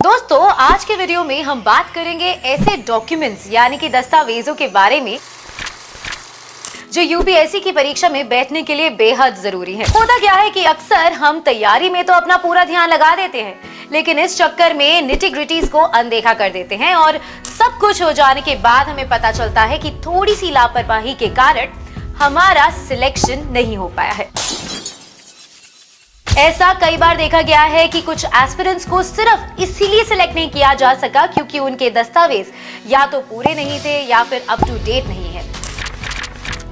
दोस्तों, आज के वीडियो में हम बात करेंगे ऐसे डॉक्यूमेंट्स यानी कि दस्तावेजों के बारे में जो यूपीएससी की परीक्षा में बैठने के लिए बेहद जरूरी है। होता क्या है कि अक्सर हम तैयारी में तो अपना पूरा ध्यान लगा देते हैं, लेकिन इस चक्कर में निटी-ग्रिटीज को अनदेखा कर देते हैं और सब कुछ हो जाने के बाद हमें पता चलता है कि थोड़ी सी लापरवाही के कारण हमारा सिलेक्शन नहीं हो पाया है। ऐसा कई बार देखा गया है कि कुछ एस्पिरेंट्स को सिर्फ इसीलिए सिलेक्ट नहीं किया जा सका क्योंकि उनके दस्तावेज या तो पूरे नहीं थे या फिर अप टू डेट नहीं है।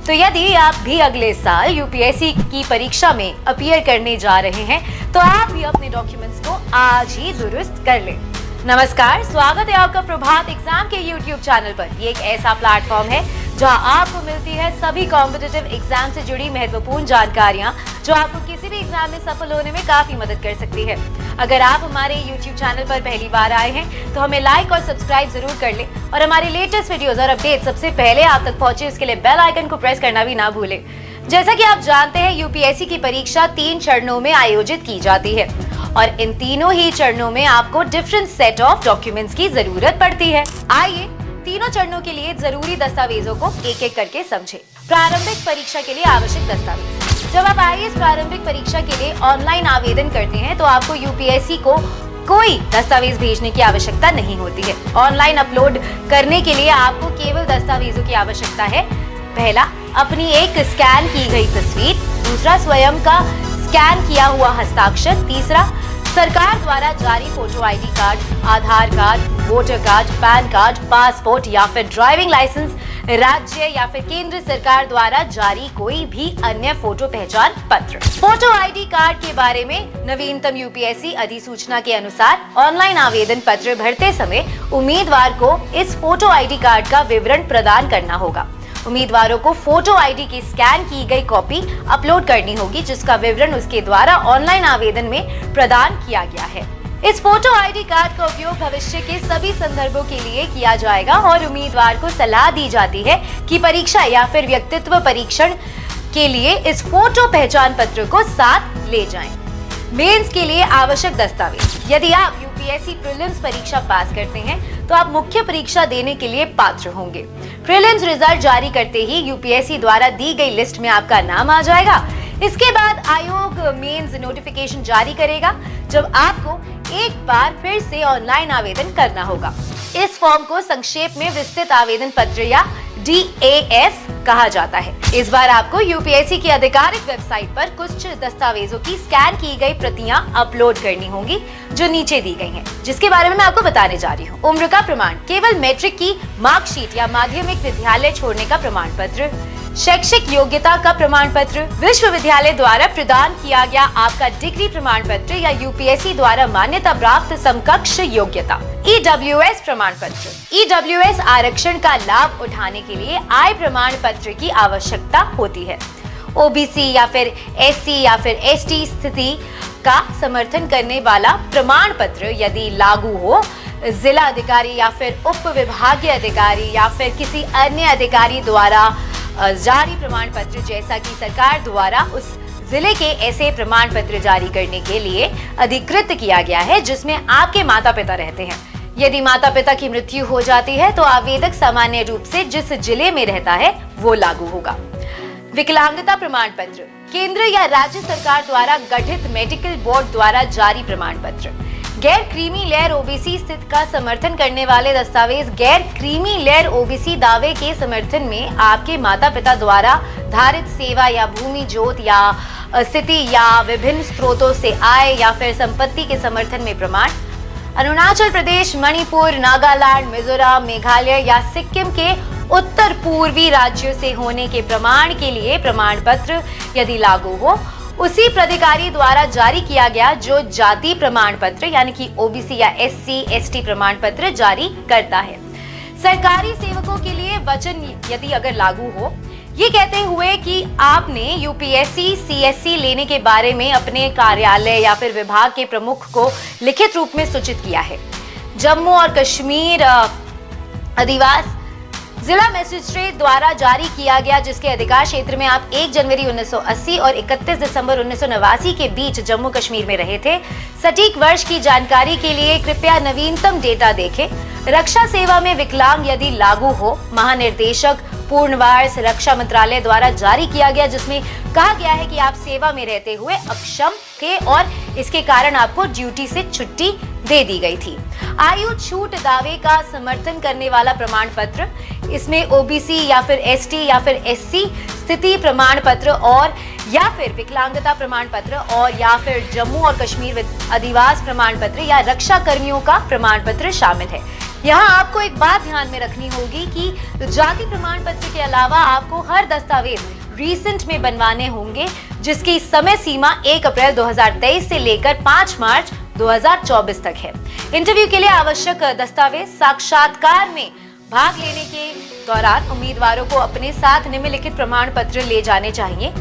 तो यदि आप भी अगले साल यूपीएससी की परीक्षा में अपीयर करने जा रहे हैं तो आप भी अपने डॉक्यूमेंट्स को आज ही दुरुस्त कर लें। नमस्कार, स्वागत है आपका प्रभात एग्जाम के यूट्यूब चैनल पर। ये एक ऐसा प्लेटफॉर्म है जहां आपको मिलती है सभी कॉम्पिटिटिव एग्जाम से जुड़ी महत्वपूर्ण जानकारियां जो आपको किसी भी एग्जाम में सफल होने में काफी मदद कर सकती है। अगर आप हमारे यूट्यूब चैनल पर पहली बार आए हैं तो हमें लाइक और सब्सक्राइब जरूर कर लें और हमारे लेटेस्ट वीडियोस और अपडेट सबसे पहले आप तक पहुंचे इसके लिए बेल आइकन को प्रेस करना भी ना भूलें। जैसा कि आप जानते हैं, यूपीएससी की परीक्षा 3 चरणों में आयोजित की जाती है और इन तीनों ही चरणों में आपको डिफरेंट सेट ऑफ डॉक्यूमेंट्स की जरूरत पड़ती है। आइए तीनों चरणों के लिए जरूरी दस्तावेजों को एक एक करके समझें। प्रारंभिक परीक्षा के लिए आवश्यक दस्तावेज। जब आप आईएएस प्रारंभिक परीक्षा के लिए ऑनलाइन आवेदन करते हैं तो आपको यूपीएससी को कोई दस्तावेज भेजने की आवश्यकता नहीं होती है। ऑनलाइन अपलोड करने के लिए आपको केवल दस्तावेजों की आवश्यकता है। पहला, अपनी एक स्कैन की गई तस्वीर। दूसरा, स्वयं का स्कैन किया हुआ हस्ताक्षर। तीसरा, सरकार द्वारा जारी photo ID card, Aadhaar card, voter card, PAN card, passport या फिर ड्राइविंग लाइसेंस, राज्य या फिर केंद्र सरकार द्वारा जारी कोई भी अन्य फोटो पहचान पत्र। फोटो आईडी कार्ड के बारे में नवीनतम यूपीएससी अधिसूचना के अनुसार ऑनलाइन आवेदन पत्र भरते समय उम्मीदवार को इस फोटो आईडी कार्ड का विवरण प्रदान करना होगा। उम्मीदवारों को फोटो आईडी की स्कैन की गई कॉपी अपलोड करनी होगी जिसका विवरण उसके द्वारा ऑनलाइन आवेदन में प्रदान किया गया है। इस फोटो आईडी कार्ड का उपयोग भविष्य के सभी संदर्भों के लिए किया जाएगा और उम्मीदवार को सलाह दी जाती है कि परीक्षा या फिर व्यक्तित्व परीक्षण के लिए इस फोटो पहचान पत्र को साथ ले जाएं। मेंस के लिए आवश्यक दस्तावेज। यदि आप यूपीएससी प्रीलिम्स परीक्षा पास करते हैं तो आप मुख्य परीक्षा देने के लिए पात्र होंगे। प्रीलिम्स रिजल्ट जारी करते ही यूपीएससी द्वारा दी गई लिस्ट में आपका नाम आ जाएगा। इसके बाद आयोग मेंस नोटिफिकेशन जारी करेगा जब आपको एक बार फिर से ऑनलाइन आवेदन करना होगा। इस फॉर्म को संक्षेप में विस्तृत आवेदन पत्र या DAF कहा जाता है। इस बार आपको यूपीएससी की आधिकारिक वेबसाइट पर कुछ दस्तावेजों की स्कैन की गई प्रतियां अपलोड करनी होंगी जो नीचे दी गई हैं, जिसके बारे में मैं आपको बताने जा रही हूँ। उम्र का प्रमाण, केवल मैट्रिक की मार्कशीट या माध्यमिक विद्यालय छोड़ने का प्रमाण पत्र, शैक्षिक योग्यता का प्रमाण पत्र, विश्वविद्यालय द्वारा प्रदान किया गया आपका डिग्री प्रमाण पत्र या यूपीएससी द्वारा मान्यता प्राप्त समकक्ष योग्यता, EWS प्रमाण पत्र। EWS आरक्षण का लाभ उठाने के लिए आय प्रमाण पत्र की आवश्यकता होती है। ओबीसी या फिर SC या फिर ST स्थिति का समर्थन करने वाला प्रमाण पत्र यदि लागू हो, जिला अधिकारी या फिर उप विभागीय अधिकारी या फिर किसी अन्य अधिकारी द्वारा जारी प्रमाण पत्र, जैसा कि सरकार द्वारा उस जिले के ऐसे प्रमाण पत्र जारी करने के लिए अधिकृत किया गया है जिसमें आपके माता पिता रहते हैं। यदि माता पिता की मृत्यु हो जाती है तो आवेदक सामान्य रूप से जिस जिले में रहता है वो लागू होगा। विकलांगता प्रमाण पत्र, केंद्र या राज्य सरकार द्वारा गठित मेडिकल बोर्ड द्वारा जारी प्रमाण पत्र। गैर क्रीमी लेयर ओबीसी स्थिति का समर्थन करने वाले दस्तावेज। गैर क्रीमी लेयर ओबीसी दावे के समर्थन में आपके माता पिता द्वारा धारित सेवा या भूमि जोत या स्थिति या विभिन्न स्रोतों से आय या फिर संपत्ति के समर्थन में प्रमाण। अरुणाचल प्रदेश, मणिपुर, नागालैंड, मिजोरम, मेघालय या सिक्किम के उत्तर पूर्वी राज्यों से होने के प्रमाण के लिए प्रमाण पत्र यदि लागू हो, उसी प्राधिकारी द्वारा जारी किया गया जो जाति प्रमाण पत्र यानी कि ओबीसी या SC ST प्रमाण पत्र जारी करता है। सरकारी सेवकों के लिए वचन यदि अगर लागू हो, ये कहते हुए कि आपने यूपीएससी CSC लेने के बारे में अपने कार्यालय या फिर विभाग के प्रमुख को लिखित रूप में सूचित किया है। जम्मू और कश्मीर आदिवासी जिला मजिस्ट्रेट द्वारा जारी किया गया, जिसके अधिकार क्षेत्र में आप 1 जनवरी 1980 और 31 दिसंबर 1989 के बीच जम्मू कश्मीर में रहे थे। सटीक वर्ष की जानकारी के लिए कृपया नवीनतम डेटा देखें। रक्षा सेवा में विकलांग यदि लागू हो, महानिर्देशक पूर्णवास रक्षा मंत्रालय द्वारा जारी किया गया, जिसमें कहा गया है कि आप सेवा में रहते हुए अक्षम थे और इसके कारण आपको ड्यूटी से छुट्टी दे दी गई थी। आयु छूट दावे का समर्थन करने वाला प्रमाण पत्र, इसमें ओबीसी या फिर एसटी या फिर एससी स्थिति प्रमाण पत्र और या फिर विकलांगता प्रमाण पत्र और या फिर जम्मू और कश्मीर अधिवास प्रमाण पत्र या रक्षा कर्मियों का प्रमाण पत्र शामिल है। यहाँ आपको एक बात ध्यान में रखनी होगी कि जाति प्रमाण पत्र के अलावा आपको हर दस्तावेज रीसेंट में बनवाने होंगे, जिसकी समय सीमा 1 अप्रैल 2023 से लेकर 5 मार्च 2024 तक है। इंटरव्यू के लिए आवश्यक दस्तावेज, साक्षात्कार में भाग लेने के दौरान उम्मीदवारों को अपने साथ निम्नलिखित प्रमाण पत्र ले जाने चाहिए।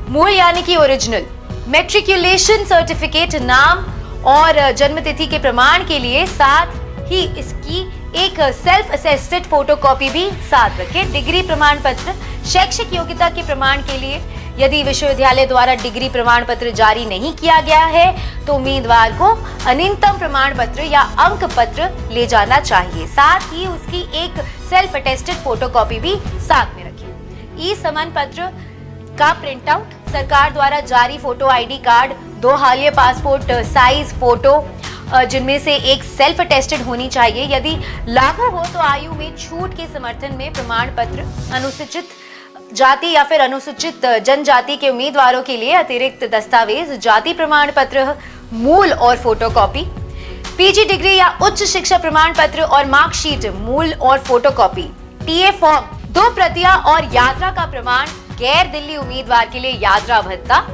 मूल यानी कि ओरिजिनल, मैट्रिकुलेशन सर्टिफिकेट, नाम और जन्मतिथि के प्रमाण के लिए, साथ ही इसकी एक सेल्फ अटेस्टेड फोटोकॉपी भी साथ रखें। डिग्री प्रमाण पत्र, शैक्षिक योग्यता के प्रमाण के लिए यदि विश्वविद्यालय द्वारा डिग्री प्रमाण पत्र जारी नहीं किया गया है तो उम्मीदवार को अनियमित प्रमाण पत्र या अंक पत्र ले जाना चाहिए। साथ ही उसकी एक सेल्फ अटेस्टेड फोटोकॉपी भी साथ में रखें। ई समन पत्र का प्रिंट आउट, सरकार द्वारा जारी फोटो आईडी कार्ड, 2 हालिया पासपोर्ट साइज फोटो जिनमें से एक सेल्फ अटेस्टेड होनी चाहिए। यदि लागू हो तो आयु में छूट के समर्थन में प्रमाण पत्र, अनुसूचित जाति या फिर अनुसूचित जनजाति के उम्मीदवारों के लिए अतिरिक्त दस्तावेज, जाति प्रमाण पत्र, मूल और फोटोकॉपी, पीजी डिग्री या उच्च शिक्षा प्रमाण पत्र और मार्कशीट, मूल और फोटोकॉपी, टीए फॉर्म 2 प्रतियां और यात्रा का प्रमाण, गैर दिल्ली उम्मीदवार के लिए यात्रा भत्ता,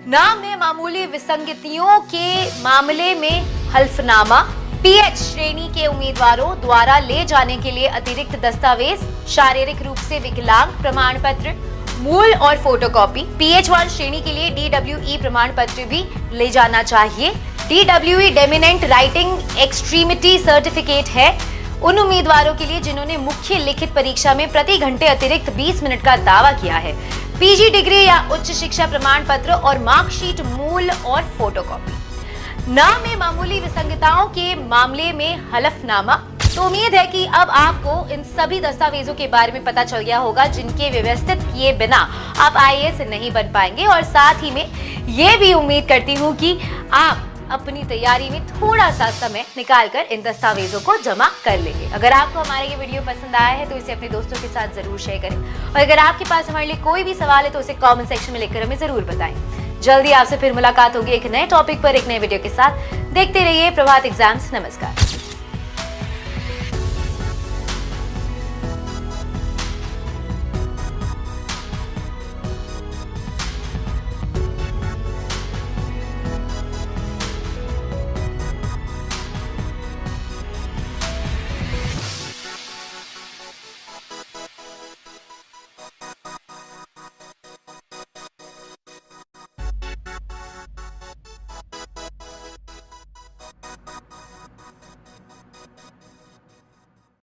नाम में मामूली विसंगतियों के मामले में हल्फनामा, पीएच श्रेणी के उम्मीदवारों द्वारा ले जाने के लिए अतिरिक्त दस्तावेज, शारीरिक रूप से विकलांग प्रमाण पत्र, मूल और फोटोकॉपी, पीएच1 श्रेणी के लिए डीडब्ल्यूई प्रमाण पत्र भी ले जाना चाहिए। डीडब्ल्यूई डेमिनेंट राइटिंग एक्सट्रीमिटी सर्टिफिकेट है उन उम्मीदवारों के लिए जिन्होंने मुख्य लिखित परीक्षा में प्रति घंटे अतिरिक्त 20 मिनट का दावा किया है। पीजी डिग्री या उच्च शिक्षा प्रमाण पत्र और मार्कशीट, मूल और फोटोकॉपी, नाम में मामूली विसंगताओं के मामले में हलफनामा। तो उम्मीद है कि अब आपको इन सभी दस्तावेजों के बारे में पता चल गया होगा जिनके व्यवस्थित किए बिना आप आईएएस नहीं बन पाएंगे, और साथ ही में ये भी उम्मीद करती हूँ कि आप अपनी तैयारी में थोड़ा सा समय निकालकर इन दस्तावेजों को जमा कर लेंगे। अगर आपको हमारा ये वीडियो पसंद आया है तो इसे अपने दोस्तों के साथ जरूर शेयर करें, और अगर आपके पास हमारे लिए कोई भी सवाल है तो उसे कमेंट सेक्शन में लिखकर हमें जरूर बताएं। जल्दी आपसे फिर मुलाकात होगी एक नए टॉपिक पर, एक नए वीडियो के साथ। देखते रहिए प्रभात एग्जाम्स। नमस्कार।